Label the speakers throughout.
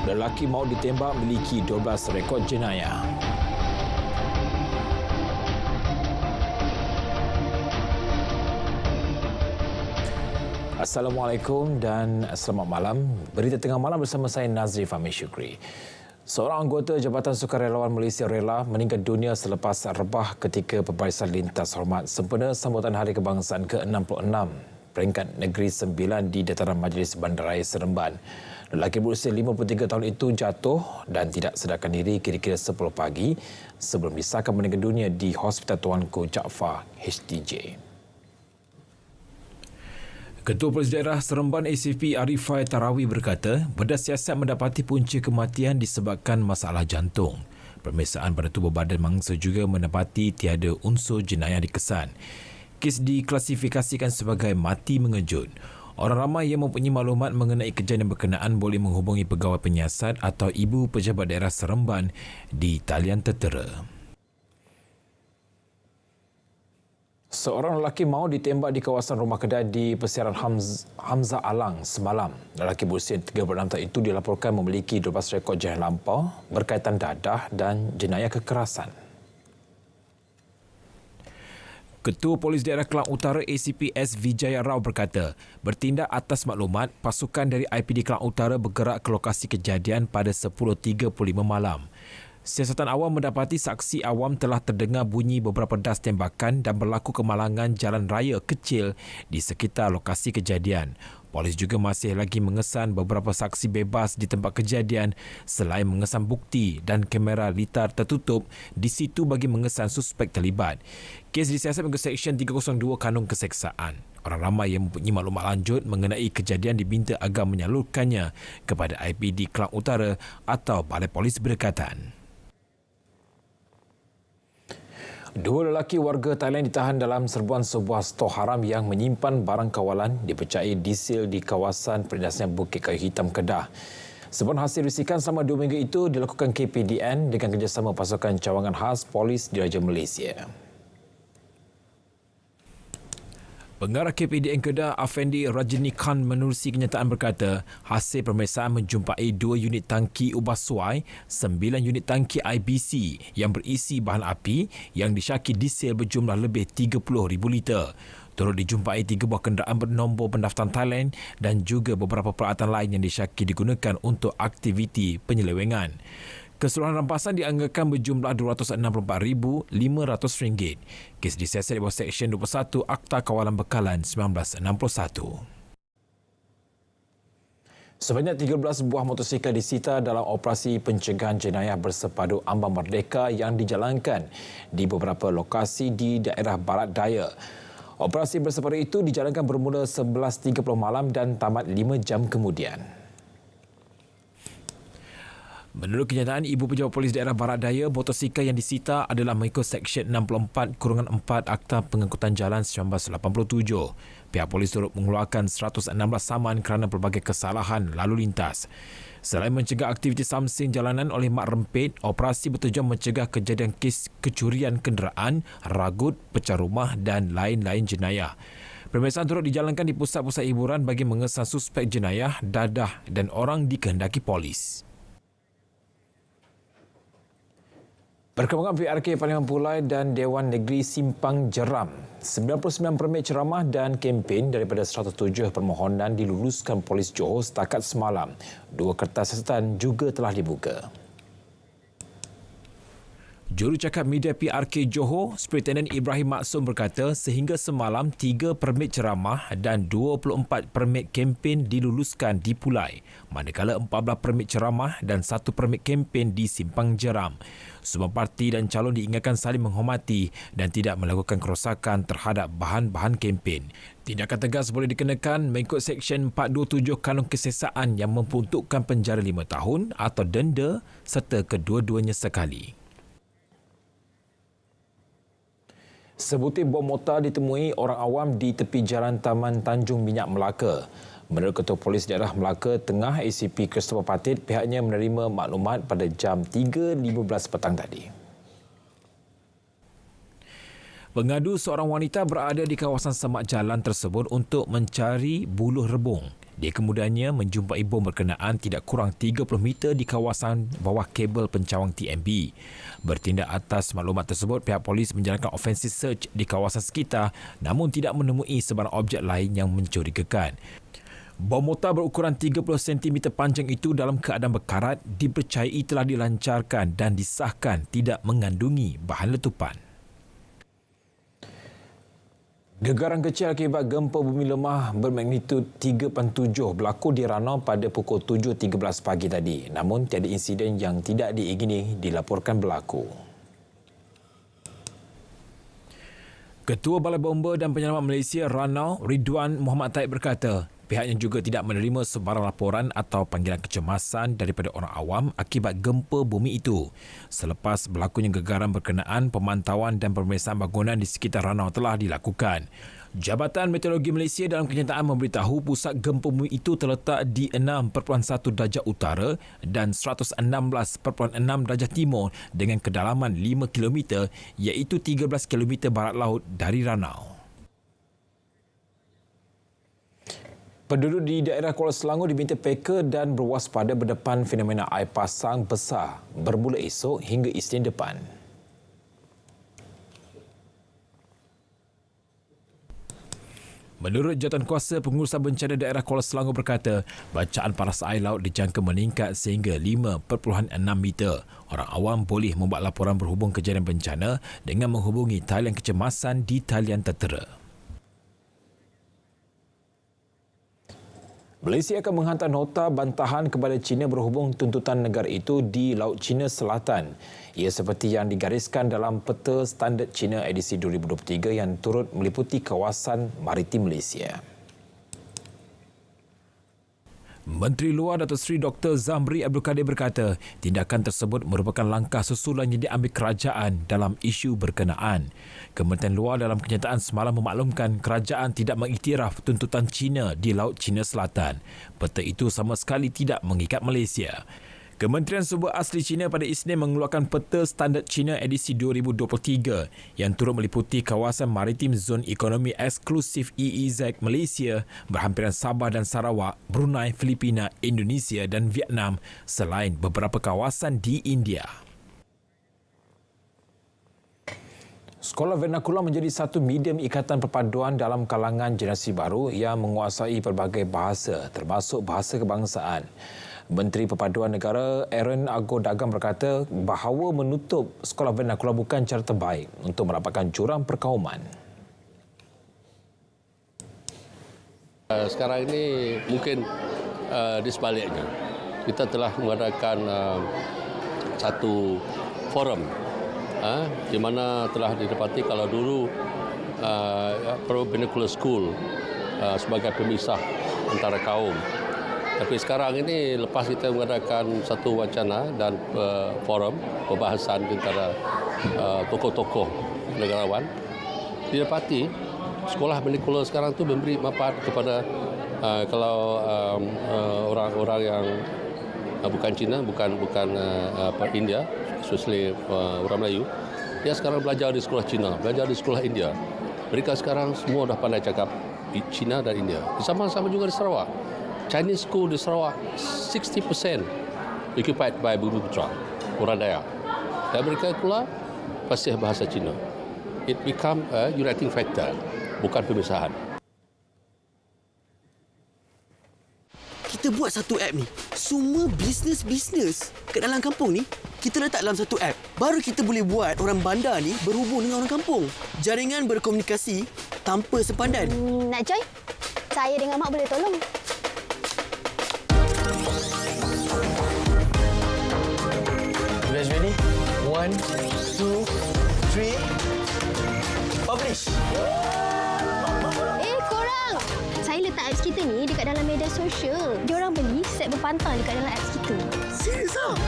Speaker 1: Lelaki maut ditembak memiliki 12 rekod jenayah. Assalamualaikum dan selamat malam. Berita tengah malam bersama saya Nazri Fahmi Syukri. Seorang anggota Jabatan Sukarelawan Malaysia Rela meninggal dunia selepas rebah ketika pembarisan lintas hormat sempena sambutan Hari Kebangsaan ke-66 peringkat Negeri Sembilan di dataran Majlis Bandaraya Seremban. Lelaki berusia 53 tahun itu jatuh dan tidak sadarkan diri kira-kira 10 pagi sebelum disahkan meninggal dunia di Hospital Tuanku Jaafar HTJ. Ketua Polis Daerah Seremban ACP Arifai Tarawi berkata, bedah siasat mendapati punca kematian disebabkan masalah jantung. Pemeriksaan pada tubuh badan mangsa juga mendapati tiada unsur jenayah dikesan. Kes diklasifikasikan sebagai mati mengejut. Orang ramai yang mempunyai maklumat mengenai kejadian berkenaan boleh menghubungi Pegawai Penyiasat atau Ibu Pejabat Daerah Seremban di talian tertera. Seorang lelaki maut ditembak di kawasan rumah kedai di Persiaran Hamzah Alang semalam. Lelaki berusia 36 tahun itu dilaporkan memiliki 12 rekod jenayah lampau berkaitan dadah dan jenayah kekerasan. Ketua Polis Daerah Kelang Utara ACP S. Vijaya Rao berkata, bertindak atas maklumat, pasukan dari IPD Kelang Utara bergerak ke lokasi kejadian pada 10.35 malam. Siasatan awam mendapati saksi awam telah terdengar bunyi beberapa das tembakan dan berlaku kemalangan jalan raya kecil di sekitar lokasi kejadian. Polis juga masih lagi mengesan beberapa saksi bebas di tempat kejadian selain mengesan bukti dan kamera litar tertutup di situ bagi mengesan suspek terlibat. Kes disiasat mengikut Seksyen 302 Kanun Keseksaan. Orang ramai yang mempunyai maklumat lanjut mengenai kejadian diminta agar menyalurkannya kepada IPD Kelang Utara atau Balai Polis berdekatan. Dua lelaki warga Thailand ditahan dalam serbuan sebuah stor haram yang menyimpan barang kawalan dipercayai disil di kawasan perindustrian Bukit Kayu Hitam Kedah. Serbuan hasil risikan selama 2 minggu itu dilakukan KPDN dengan kerjasama pasukan cawangan khas Polis Diraja Malaysia. Pengarah KPDN Kedah Afendi Rajini Khan menerusi kenyataan berkata, hasil pemeriksaan menjumpai 2 unit tangki ubah suai, 9 unit tangki IBC yang berisi bahan api yang disyaki disil berjumlah lebih 30,000 liter. Turut dijumpai 3 buah kenderaan bernombor pendaftaran Thailand dan juga beberapa peralatan lain yang disyaki digunakan untuk aktiviti penyelewengan. Keseluruhan rampasan dianggarkan berjumlah RM264,500. Kes disiasat di bawah Seksyen 21 Akta Kawalan Bekalan 1961. Sebanyak 13 buah motosikal disita dalam operasi pencegahan jenayah bersepadu Ambang Merdeka yang dijalankan di beberapa lokasi di daerah Barat Daya. Operasi bersepadu itu dijalankan bermula 11.30 malam dan tamat 5 jam kemudian. Menurut kenyataan Ibu Pejabat Polis Daerah Barat Daya, motosikal yang disita adalah mengikut Seksyen 64/4 Akta Pengangkutan Jalan 1987. Pihak polis turut mengeluarkan 116 saman kerana pelbagai kesalahan lalu lintas. Selain mencegah aktiviti samsing jalanan oleh mak rempit, operasi bertujuan mencegah kejadian kes kecurian kenderaan, ragut, pecah rumah dan lain-lain jenayah. Pemeriksaan turut dijalankan di pusat-pusat hiburan bagi mengesan suspek jenayah, dadah dan orang dikehendaki polis. Perkembangan PRK Parlimen Pulai dan Dewan Negeri Simpang Jeram. 99 permit ceramah dan kempen daripada 107 permohonan diluluskan Polis Johor setakat semalam. 2 kertas siasatan juga telah dibuka. Jurucakap Media PRK Johor, Superintendent Ibrahim Maksum berkata sehingga semalam 3 permit ceramah dan 24 permit kempen diluluskan di Pulai, manakala 14 permit ceramah dan 1 permit kempen di Simpang Jeram. Semua parti dan calon diingatkan saling menghormati dan tidak melakukan kerosakan terhadap bahan-bahan kempen. Tindakan tegas boleh dikenakan mengikut Seksyen 427 Kanun Keseksaan yang memperuntukkan penjara 5 tahun atau denda serta kedua-duanya sekali. Sebutir bom mortar ditemui orang awam di tepi jalan Taman Tanjung Minyak Melaka. Menurut Ketua Polis Daerah Melaka Tengah ACP Christopher Patit, pihaknya menerima maklumat pada jam 3.15 petang tadi. Pengadu seorang wanita berada di kawasan semak jalan tersebut untuk mencari buluh rebung. Dia kemudiannya menjumpai bom berkenaan tidak kurang 30 meter di kawasan bawah kabel pencawang TMB. Bertindak atas maklumat tersebut, pihak polis menjalankan offensive search di kawasan sekitar namun tidak menemui sebarang objek lain yang mencurigakan. Bom mortar berukuran 30 cm panjang itu dalam keadaan berkarat dipercayai telah dilancarkan dan disahkan tidak mengandungi bahan letupan. Gegaran kecil akibat gempa bumi lemah bermagnitud 3.7 berlaku di Ranau pada pukul 7.13 pagi tadi. Namun, tiada insiden yang tidak diingini dilaporkan berlaku. Ketua Balai Bomba dan Penyelamat Malaysia Ranau, Ridwan Muhammad Taib berkata, pihaknya juga tidak menerima sebarang laporan atau panggilan kecemasan daripada orang awam akibat gempa bumi itu. Selepas berlakunya gegaran berkenaan, pemantauan dan pemeriksaan bangunan di sekitar Ranau telah dilakukan. Jabatan Meteorologi Malaysia dalam kenyataan memberitahu pusat gempa bumi itu terletak di 6.1 darjah utara dan 116.6 darjah timur dengan kedalaman 5 km iaitu 13 km barat laut dari Ranau. Penduduk di daerah Kuala Selangor diminta peka dan berwaspada berdepan fenomena air pasang besar bermula esok hingga Isnin depan. Menurut Jawatankuasa Pengurusan Bencana Daerah Kuala Selangor berkata, bacaan paras air laut dijangka meningkat sehingga 5.6 meter. Orang awam boleh membuat laporan berhubung kejadian bencana dengan menghubungi talian kecemasan di talian tertera. Malaysia akan menghantar nota bantahan kepada China berhubung tuntutan negara itu di Laut China Selatan. Ia seperti yang digariskan dalam Peta Standard China edisi 2023 yang turut meliputi kawasan maritim Malaysia. Menteri Luar Datuk Seri Dr. Zamri Abdul Kadir berkata, tindakan tersebut merupakan langkah susulan yang diambil kerajaan dalam isu berkenaan. Kementerian Luar dalam kenyataan semalam memaklumkan kerajaan tidak mengiktiraf tuntutan China di Laut China Selatan. Peta itu sama sekali tidak mengikat Malaysia. Kementerian Sumber Asli China pada Isnin mengeluarkan Peta Standard China edisi 2023 yang turut meliputi kawasan maritim Zon Ekonomi Eksklusif EEZ Malaysia berhampiran Sabah dan Sarawak, Brunei, Filipina, Indonesia dan Vietnam selain beberapa kawasan di India. Sekolah Vernakular menjadi satu medium ikatan perpaduan dalam kalangan generasi baru yang menguasai pelbagai bahasa termasuk bahasa kebangsaan. Menteri Perpaduan Negara Aaron Agor Dagang berkata bahawa menutup sekolah vernakular bukan cara terbaik untuk merapatkan jurang perkauman.
Speaker 2: Sekarang ini mungkin di sebaliknya. Kita telah mengadakan satu forum di mana telah didapati kalau dulu Vernacular School sebagai pemisah antara kaum. Tapi sekarang ini lepas kita mengadakan satu wacana dan forum pembahasan antara tokoh-tokoh negarawan, didapati sekolah vernacular sekarang tu memberi manfaat kepada kalau orang-orang yang bukan Cina, bukan India, especially orang Melayu, dia sekarang belajar di sekolah Cina, belajar di sekolah India. Mereka sekarang semua dah pandai cakap Cina dan India. Sama-sama juga di Sarawak. Chinese school di Sarawak 60% occupied by Bumiputra, orang Dayak. Dan mereka pula fasih bahasa Cina. It become a uniting factor, bukan pemisahan.
Speaker 3: Kita buat satu app ni, semua bisnes kat dalam kampung ni, kita letak dalam satu app. Baru kita boleh buat orang bandar ni berhubung dengan orang kampung. Jaringan berkomunikasi tanpa sepadan.
Speaker 4: Nak join? Saya dengan Mak boleh tolong.
Speaker 3: You guys ready? 1, 2, 3. Publish!
Speaker 4: Korang! Saya letak apps kita ni dekat dalam media sosial. Diorang beli set berpantang dekat dalam apps kita.
Speaker 3: Serius ah?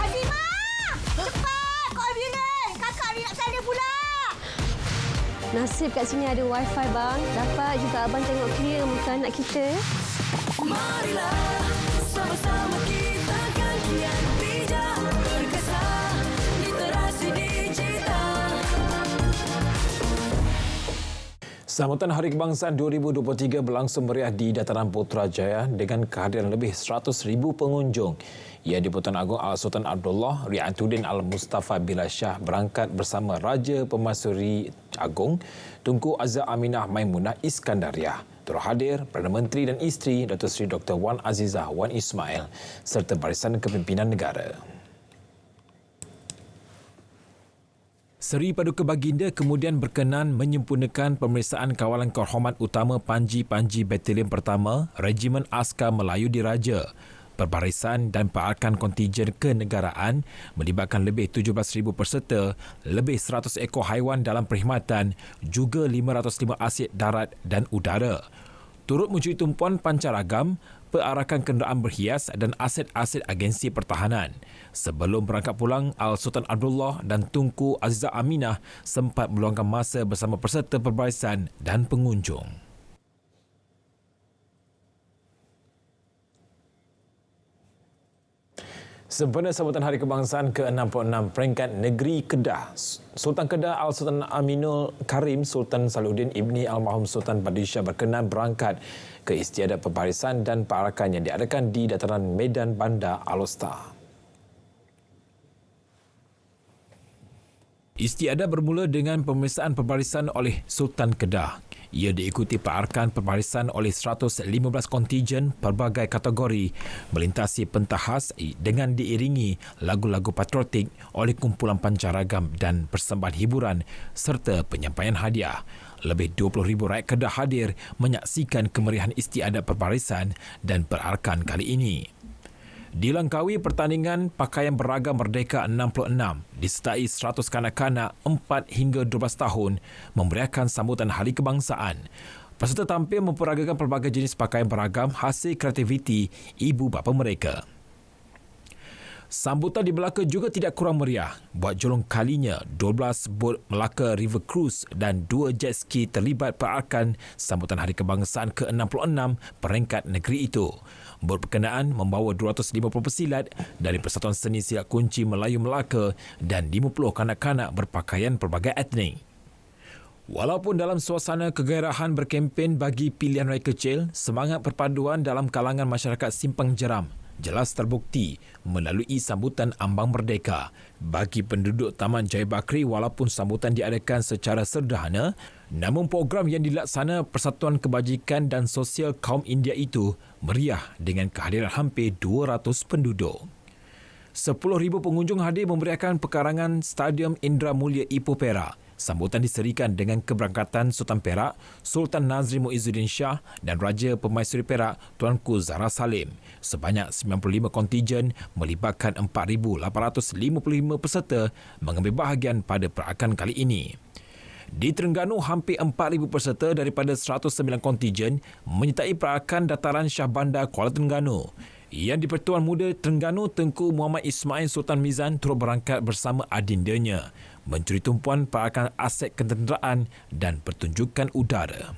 Speaker 5: Azimah! Cepat! Kau ambulans! Kakak ni nak salin pula!
Speaker 4: Nasib kat sini ada wifi bang. Dapat juga abang tengok clear muka anak kita.
Speaker 5: Marilah sama-sama kita kan kian bijak berkesan.
Speaker 1: Sambutan Hari Kebangsaan 2023 berlangsung meriah di Dataran Putrajaya dengan kehadiran lebih 100,000 pengunjung. Ia di-Pertuan Agong Al-Sultan Abdullah Ri'atuddin Al-Mustafa Billah Shah berangkat bersama Raja Pemaisuri Agong Tunku Azza Aminah Maimunah Iskandariah. Turut hadir Perdana Menteri dan isteri Datuk Seri Dr. Wan Azizah Wan Ismail serta Barisan Kepimpinan Negara. Seri Paduka Baginda kemudian berkenan menyempurnakan pemeriksaan kawalan kehormat utama Panji-Panji Batalion Pertama Regimen Askar Melayu Diraja. Perbarisan dan perarakan kontijen kenegaraan melibatkan lebih 17,000 peserta, lebih 100 ekor haiwan dalam perkhidmatan, juga 505 aset darat dan udara. Turut mencuri tumpuan pancaragam, perarakan kenderaan berhias dan aset-aset agensi pertahanan. Sebelum berangkat pulang, Al-Sultan Abdullah dan Tunku Azizah Aminah sempat meluangkan masa bersama peserta perbarisan dan pengunjung. Sempena sambutan Hari Kebangsaan ke-66 peringkat negeri Kedah, Sultan Kedah Al-Sultan Aminul Karim Sultan Salahuddin Ibni Almarhum Sultan Badishah berkenan berangkat ke istiadat perbarisan dan perarakan yang diadakan di dataran Medan Bandar Alor. Istiadat bermula dengan pemeriksaan perbarisan oleh Sultan Kedah. Ia diikuti perarakan perbarisan oleh 115 kontijen pelbagai kategori melintasi pentas khas dengan diiringi lagu-lagu patriotik oleh kumpulan pancaragam dan persembahan hiburan serta penyampaian hadiah. Lebih 20,000 rakyat Kedah hadir menyaksikan kemeriahan istiadat perbarisan dan perarakan kali ini. Dilengkaui pertandingan pakaian beragam Merdeka 66 disertai 100 kanak-kanak 4 hingga 12 tahun memberiakan sambutan Hari Kebangsaan. Peserta tampil memperagakan pelbagai jenis pakaian beragam hasil kreativiti ibu bapa mereka. Sambutan di Melaka juga tidak kurang meriah. Buat jolong kalinya, 12 bot Melaka River Cruise dan 2 jet ski terlibat perarakan sambutan Hari Kebangsaan ke-66 peringkat negeri itu. Bot berkenaan membawa 250 pesilat dari Persatuan Seni Silat Kunci Melayu Melaka dan 50 kanak-kanak berpakaian pelbagai etnik. Walaupun dalam suasana kegairahan berkempen bagi pilihan raya kecil, semangat perpaduan dalam kalangan masyarakat Simpang Jeram jelas terbukti melalui sambutan Ambang Merdeka. Bagi penduduk Taman Jaya Bakri, walaupun sambutan diadakan secara sederhana, namun program yang dilaksana Persatuan Kebajikan dan Sosial Kaum India itu meriah dengan kehadiran hampir 200 penduduk. 10,000 pengunjung hadir memeriahkan pekarangan Stadium Indra Mulia Ipoh Perak. Sambutan diserikan dengan keberangkatan Sultan Perak, Sultan Nazri Muizzuddin Shah dan Raja Pemaisuri Perak, Tuanku Zahra Salim. Sebanyak 95 kontijen melibatkan 4,855 peserta mengambil bahagian pada perarakan kali ini. Di Terengganu, hampir 4,000 peserta daripada 109 kontijen menyertai perarakan dataran Shah Bandar Kuala Terengganu. Yang di-Pertuan Muda Terengganu Tengku Muhammad Ismail Sultan Mizan turut berangkat bersama adindanya mencuri tumpuan perarakan aset ketenteraan dan pertunjukan udara.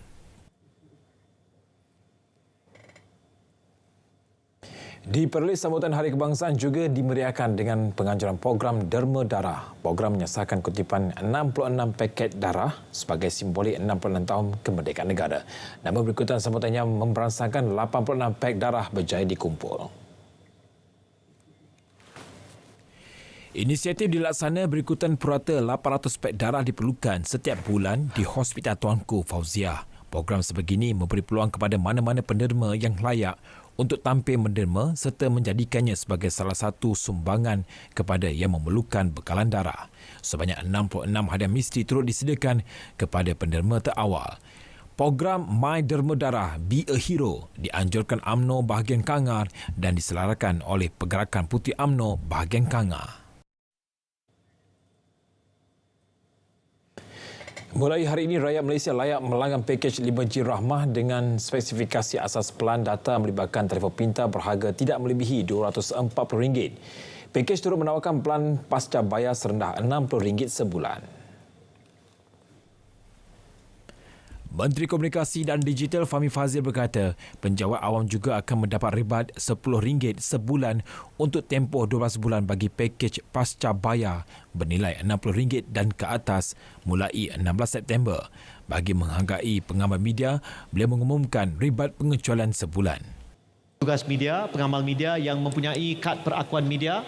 Speaker 1: Di Perlis, sambutan Hari Kebangsaan juga dimeriahkan dengan penganjuran program Derma Darah. Program menyasarkan kutipan 66 paket darah sebagai simbolik 66 tahun kemerdekaan negara. Nama berikutan sambutannya memberansangkan 86 paket darah berjaya dikumpul. Inisiatif dilaksana berikutan purata 800 paket darah diperlukan setiap bulan di Hospital Tuanku Fauziah. Program sebegini memberi peluang kepada mana-mana penderma yang layak untuk tampil menderma serta menjadikannya sebagai salah satu sumbangan kepada yang memerlukan bekalan darah. Sebanyak 66 hadiah mesti turut disediakan kepada penderma terawal. Program My Derma Darah Be a Hero dianjurkan UMNO bahagian Kangar dan diselarakan oleh Pergerakan Putih UMNO bahagian Kangar. Mulai hari ini, rakyat Malaysia layak melanggan pakej 5G Rahmah dengan spesifikasi asas pelan data melibatkan telefon pintar berharga tidak melebihi RM240. Pakej turut menawarkan pelan pasca bayar serendah RM60 sebulan. Menteri Komunikasi dan Digital Fahmi Fadzil berkata, penjawat awam juga akan mendapat ribat RM10 sebulan untuk tempoh 12 bulan bagi pakej pasca bayar bernilai RM60 dan ke atas mulai 16 September. Bagi menghargai pengamal media, beliau mengumumkan ribat pengecualian sebulan.
Speaker 6: Tugas media, pengamal media yang mempunyai kad perakuan media,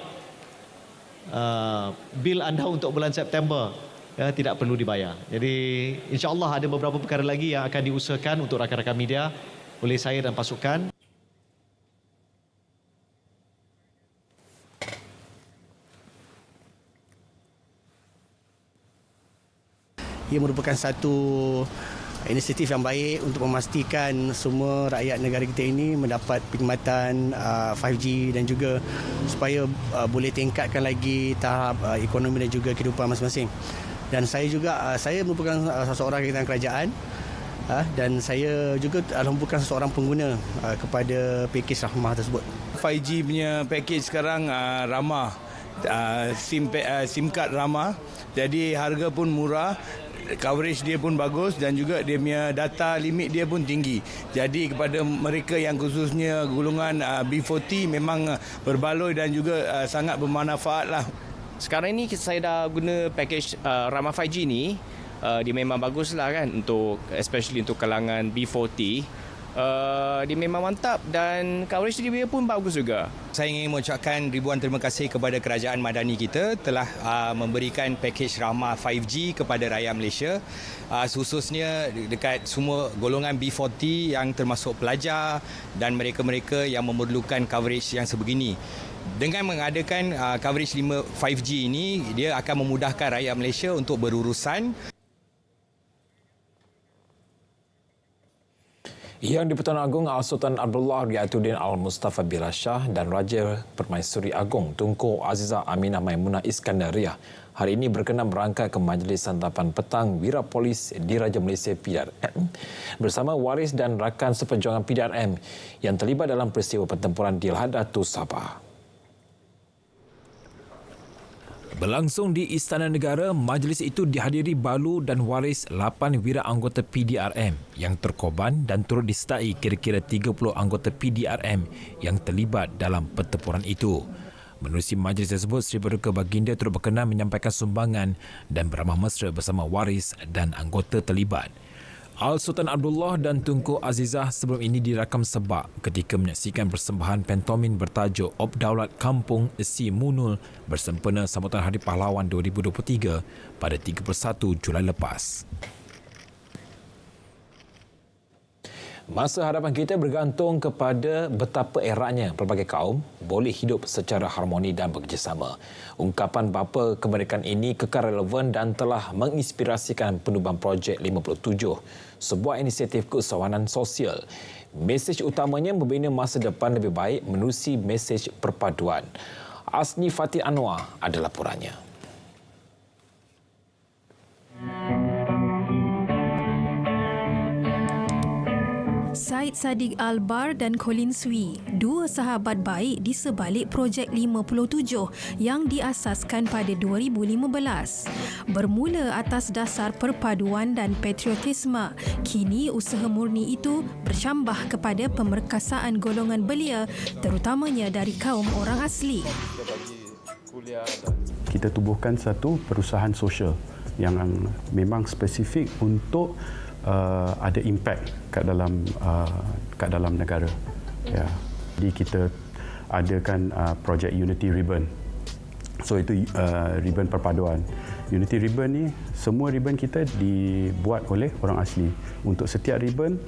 Speaker 6: bil anda untuk bulan September tidak perlu dibayar. Jadi insya-Allah ada beberapa perkara lagi yang akan diusahakan untuk rakan-rakan media oleh saya dan pasukan.
Speaker 7: Ia merupakan satu inisiatif yang baik untuk memastikan semua rakyat negara kita ini mendapat perkhidmatan 5G dan juga supaya boleh tingkatkan lagi tahap ekonomi dan juga kehidupan masing-masing. Dan saya juga, saya merupakan seorang rakyat kerajaan dan saya juga merupakan seorang pengguna kepada pakej Rahmah tersebut.
Speaker 8: 5G punya pakej sekarang ramah, SIM card ramah, jadi harga pun murah, coverage dia pun bagus dan juga dia punya data limit dia pun tinggi. Jadi kepada mereka yang khususnya golongan B40 memang berbaloi dan juga sangat bermanfaat lah.
Speaker 9: Sekarang ini saya dah guna pakej Rahmah 5G ni, dia memang bagus lah kan, untuk especially untuk kalangan B40. Dia memang mantap dan coverage dia pun bagus juga.
Speaker 10: Saya ingin mengucapkan ribuan terima kasih kepada Kerajaan Madani kita telah memberikan pakej Rahmah 5G kepada rakyat Malaysia, khususnya dekat semua golongan B40 yang termasuk pelajar dan mereka-mereka yang memerlukan coverage yang sebegini. Dengan mengadakan coverage 5G ini, dia akan memudahkan rakyat Malaysia untuk berurusan.
Speaker 1: Yang di-Pertuan Agong Al-Sultan Abdullah Riayatuddin Al-Mustafa Billah Shah dan Raja Permaisuri Agong Tunku Azizah Aminah Maimunah Iskandariah hari ini berkenan berangkat ke Majlis Santapan Petang Wira Polis Diraja Malaysia PDRM bersama waris dan rakan seperjuangan PDRM yang terlibat dalam peristiwa pertempuran Dilhadatus Sabah. Berlangsung di Istana Negara, majlis itu dihadiri balu dan waris 8 wira anggota PDRM yang terkorban dan turut disertai kira-kira 30 anggota PDRM yang terlibat dalam pertempuran itu. Menerusi majlis tersebut, Seri Paduka Baginda turut berkenan menyampaikan sumbangan dan beramah mesra bersama waris dan anggota terlibat. Al-Sultan Abdullah dan Tunku Azizah sebelum ini dirakam sebab ketika menyaksikan persembahan pantomin bertajuk Obdaulat Kampung Si Munul bersempena sambutan Hari Pahlawan 2023 pada 31 Julai lepas. Masa hadapan kita bergantung kepada betapa eratnya pelbagai kaum boleh hidup secara harmoni dan bekerjasama. Ungkapan bapa kemerdekaan ini kekal relevan dan telah menginspirasikan penubuhan Projek 57, sebuah inisiatif keusahawanan sosial. Mesej utamanya membina masa depan lebih baik menerusi mesej perpaduan. Asni Fatih Anwar ada laporannya.
Speaker 11: Syed Saddiq Albar dan Colin Swee, dua sahabat baik di sebalik Projek 57 yang diasaskan pada 2015. Bermula atas dasar perpaduan dan patriotisme, kini usaha murni itu bercambah kepada pemerkasaan golongan belia, terutamanya dari kaum orang asli.
Speaker 12: Kita tubuhkan satu perusahaan sosial yang memang spesifik untuk ada impact kat dalam negara. Ya. Jadi kita adakan projek Unity Ribbon. So itu ribbon perpaduan. Unity Ribbon ni, semua ribbon kita dibuat oleh orang asli. Untuk setiap ribbon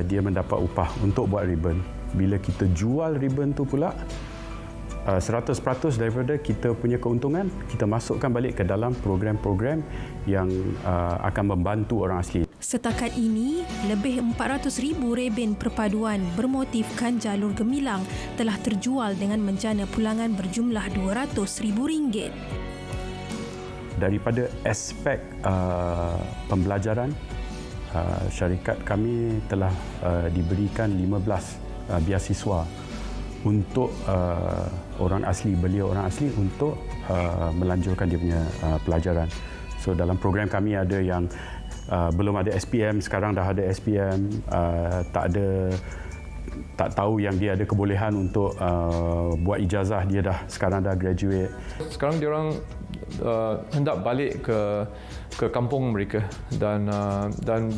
Speaker 12: dia mendapat upah untuk buat ribbon. Bila kita jual ribbon tu pula 100% daripada kita punya keuntungan kita masukkan balik ke dalam program-program yang akan membantu orang asli.
Speaker 11: Setakat ini, lebih 400,000 reben perpaduan bermotifkan jalur gemilang telah terjual dengan menjana pulangan berjumlah RM200,000.
Speaker 12: Daripada aspek pembelajaran, syarikat kami telah diberikan 15 beasiswa untuk orang asli, belia orang asli untuk melanjutkan dia punya pelajaran. So dalam program kami ada yang belum ada SPM, sekarang dah ada SPM, tak tahu yang dia ada kebolehan untuk buat ijazah, dia sekarang dah graduate.
Speaker 13: Sekarang dia orang hendak balik ke kampung mereka dan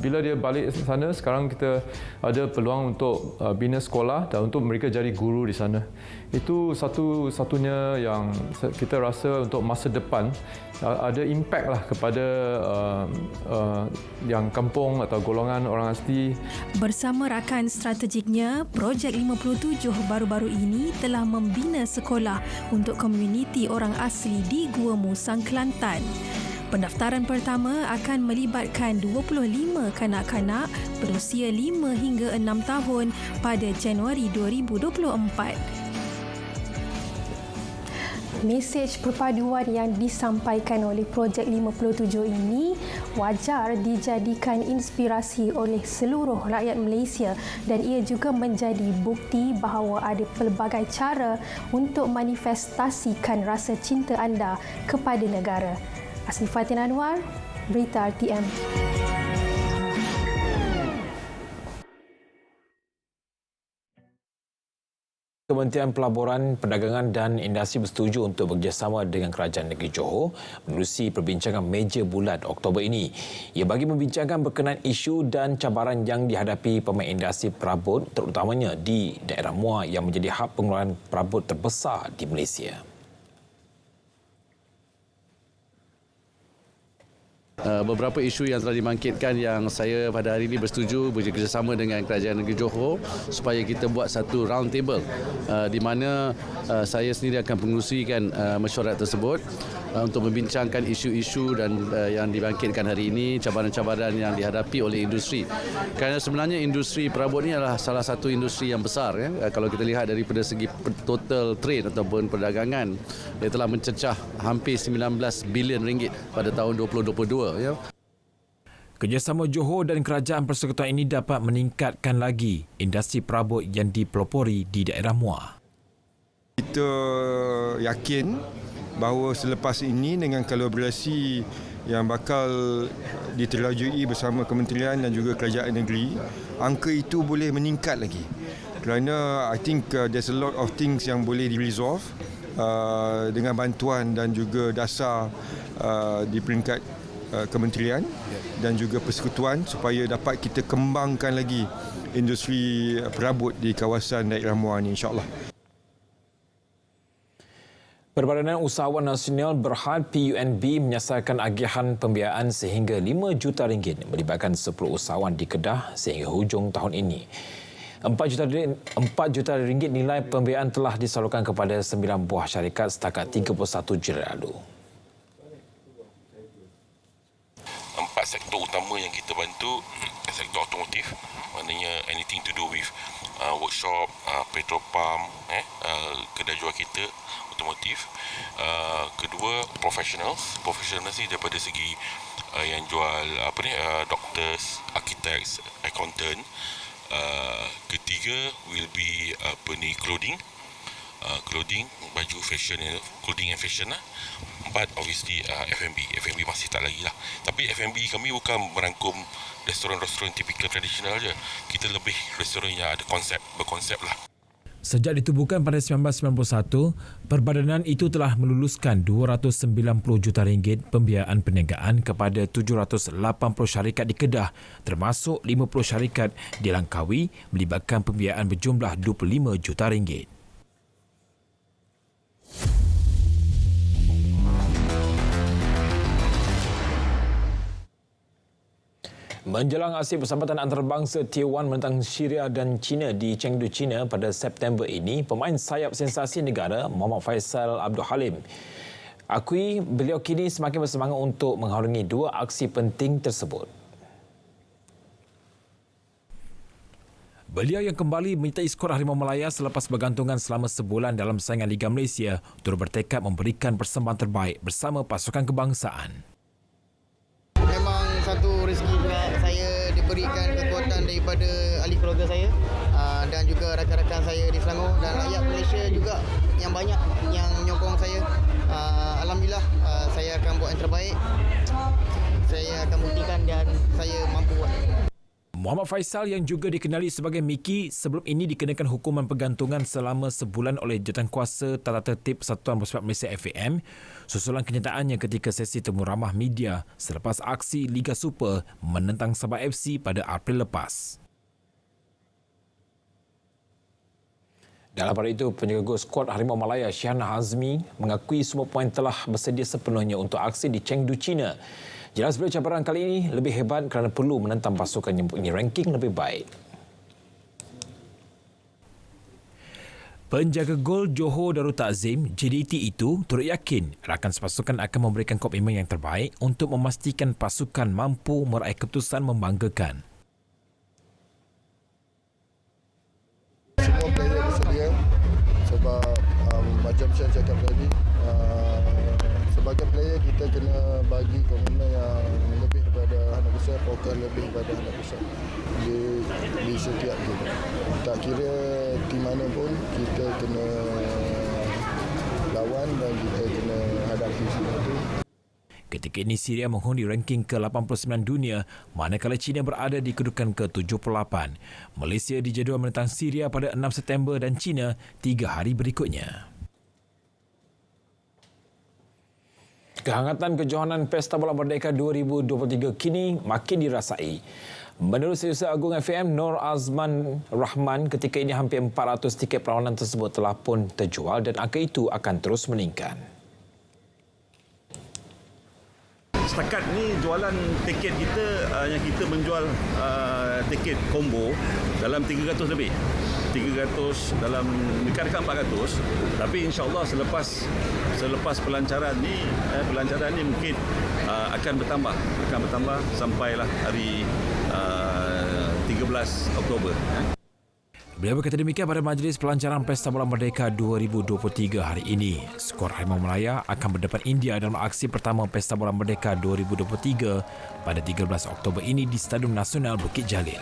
Speaker 13: bila dia balik ke sana, sekarang kita ada peluang untuk bina sekolah dan untuk mereka jadi guru di sana. Itu satu-satunya yang kita rasa untuk masa depan ada impact lah kepada yang kampung atau golongan orang asli.
Speaker 11: Bersama rakan strategiknya, Projek 57 baru-baru ini telah membina sekolah untuk komuniti orang asli di Gua Musang, Kelantan. Pendaftaran pertama akan melibatkan 25 kanak-kanak berusia 5 hingga 6 tahun pada Januari 2024.
Speaker 14: Mesej perpaduan yang disampaikan oleh Projek 57 ini wajar dijadikan inspirasi oleh seluruh rakyat Malaysia dan ia juga menjadi bukti bahawa ada pelbagai cara untuk manifestasikan rasa cinta anda kepada negara. Asnifatin Anwar, Berita RTM.
Speaker 1: Kementerian Pelaburan, Perdagangan dan Industri bersetuju untuk bekerjasama dengan Kerajaan Negeri Johor menerusi perbincangan meja bulat Oktober ini. Ia bagi membincangkan berkenaan isu dan cabaran yang dihadapi pemain industri perabot terutamanya di daerah Muar yang menjadi hub pengeluaran perabot terbesar di Malaysia.
Speaker 15: Beberapa isu yang telah dibangkitkan yang saya pada hari ini bersetuju bekerjasama dengan Kerajaan Negeri Johor supaya kita buat satu round table di mana saya sendiri akan mengerusikan mesyuarat tersebut untuk membincangkan isu-isu dan yang dibangkitkan hari ini, cabaran-cabaran yang dihadapi oleh industri. Kerana sebenarnya industri perabot ini adalah salah satu industri yang besar ya. Kalau kita lihat daripada segi total trade ataupun perdagangan, dia telah mencecah hampir 19 bilion ringgit pada tahun 2022 ya.
Speaker 1: Kerjasama Johor dan Kerajaan Persekutuan ini dapat meningkatkan lagi industri perabot yang dipelopori di daerah Muar.
Speaker 16: Kita yakin bahawa selepas ini dengan kolaborasi yang bakal diterajui bersama kementerian dan juga kerajaan negeri, angka itu boleh meningkat lagi. Kerana I think there's a lot of things yang boleh di-resolve dengan bantuan dan juga dasar di peringkat kementerian dan juga persekutuan supaya dapat kita kembangkan lagi industri perabot di kawasan daerah Muar ini, insya-Allah.
Speaker 1: Perbadanan Usahawan Nasional Berhad PUNB menyasarkan agihan pembiayaan sehingga RM5 juta melibatkan 10 usahawan di Kedah sehingga hujung tahun ini. RM4 juta nilai pembiayaan telah disalurkan kepada 9 buah syarikat setakat 31 Julai lalu.
Speaker 17: 4 sektor utama yang kita bantu, sektor otomotif, maknanya anything to do with workshop, petrol pump, kedai jual kita otomotif. Kedua, professionals ni daripada segi yang jual doctors, architects, accountant. Ketiga will be clothing, baju fashion, clothing and fashion lah. 4 obviously F&B masih tak lagi lah. Tapi F&B kami bukan merangkum restoran-restoran tipikal tradisional je. Kita lebih restoran yang ada berkonsep lah.
Speaker 1: Sejak ditubuhkan pada 1991, perbadanan itu telah meluluskan RM290 juta pembiayaan perniagaan kepada 780 syarikat di Kedah, termasuk 50 syarikat di Langkawi melibatkan pembiayaan berjumlah RM25 juta. Menjelang aksi Persahabatan Antarabangsa Tier 1 menentang Syria dan China di Chengdu, China pada September ini, pemain sayap sensasi negara Muhammad Faisal Abdul Halim akui beliau kini semakin bersemangat untuk mengharungi 2 aksi penting tersebut. Beliau yang kembali menyertai skuad Harimau Malaya selepas bergantungan selama sebulan dalam saingan Liga Malaysia turut bertekad memberikan persembahan terbaik bersama pasukan kebangsaan.
Speaker 18: Memang satu rezeki juga saya diberikan kekuatan daripada ahli keluarga saya dan juga rakan-rakan saya di Selangor dan rakyat Malaysia juga yang banyak yang menyokong saya. Alhamdulillah saya akan buat yang terbaik. saya akan buktikan dan saya mampu buat.
Speaker 1: Muhammad Faisal yang juga dikenali sebagai Miki sebelum ini dikenakan hukuman pergantungan selama sebulan oleh Jawatankuasa Tata Tertib Persatuan Bersurat Malaysia FAM susulan kenyataannya ketika sesi temu ramah media selepas aksi Liga Super menentang Sabah FC pada April lepas. Dalam pada itu, penjaga gol skuad Harimau Malaya Syahna Hazmi mengakui semua poin telah bersedia sepenuhnya untuk aksi di Chengdu, China. Jelas beliau cabaran kali ini lebih hebat kerana perlu menentang pasukan yang mempunyai ranking lebih baik. Penjaga gol Johor Darul Takzim JDT itu turut yakin rakan sepasukan akan memberikan komitmen yang terbaik untuk memastikan pasukan mampu meraih keputusan membanggakan.
Speaker 19: Semua player bersedia sebab macam saya cakap tadi, sebagai player kita kena bagi komitmen yang lebih daripada anak besar, fokus lebih daripada anak besar di setiap game. Tak kira tim mana pun kita kena lawan dan kita kena hadapi semua itu.
Speaker 1: Ketika ini Syria mengundi ranking ke-89 dunia, manakala China berada di kedudukan ke-78. Malaysia dijadual menentang Syria pada 6 September dan China 3 hari berikutnya. Kehangatan kejohanan Pesta Bola Merdeka 2023 kini makin dirasai. Menurut Setiausaha Agung FM Nur Azman Rahman, ketika ini hampir 400 tiket perlawanan tersebut telah pun terjual dan angka itu akan terus meningkat.
Speaker 20: Setakat ni jualan tiket kita yang kita menjual tiket combo dalam 300 lebih. 300 dalam dekat-dekat 400. Tapi insya-Allah selepas pelancaran ni mungkin akan bertambah sampailah hari 13 Oktober.
Speaker 1: Beliau berkata demikian pada majlis pelancaran Pesta Bola Merdeka 2023 hari ini. Skuad Harimau Malaya akan berdepan India dalam aksi pertama Pesta Bola Merdeka 2023 pada 13 Oktober ini di Stadium Nasional Bukit Jalil.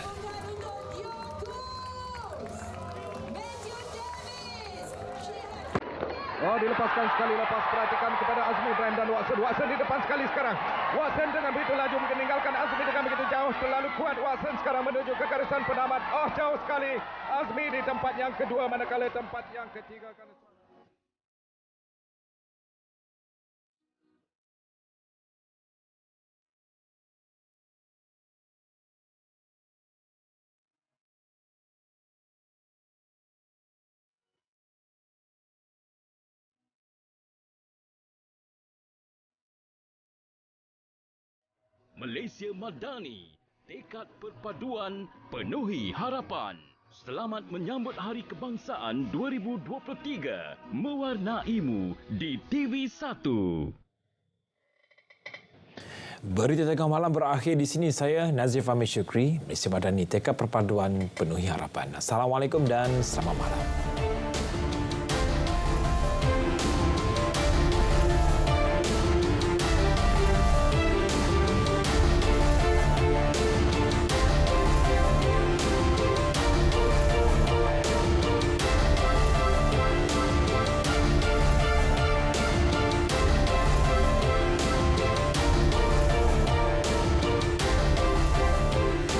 Speaker 21: Dilepaskan sekali lepas, perhatikan kepada Azmi Ibrahim dan Watson di depan sekali sekarang. Watson dengan begitu laju meninggalkan Azmi dengan begitu jauh, terlalu kuat Watson sekarang menuju ke garisan penamat. Jauh sekali Azmi di tempat yang kedua, manakala tempat yang ketiga kali.
Speaker 22: Malaysia Madani, tekad perpaduan, penuhi harapan. Selamat menyambut Hari Kebangsaan 2023. Mewarnaimu di TV1.
Speaker 1: Berita tengah malam berakhir di sini. Saya Nazif Ahmed Syukri, Malaysia Madani, tekad perpaduan, penuhi harapan. Assalamualaikum dan selamat malam.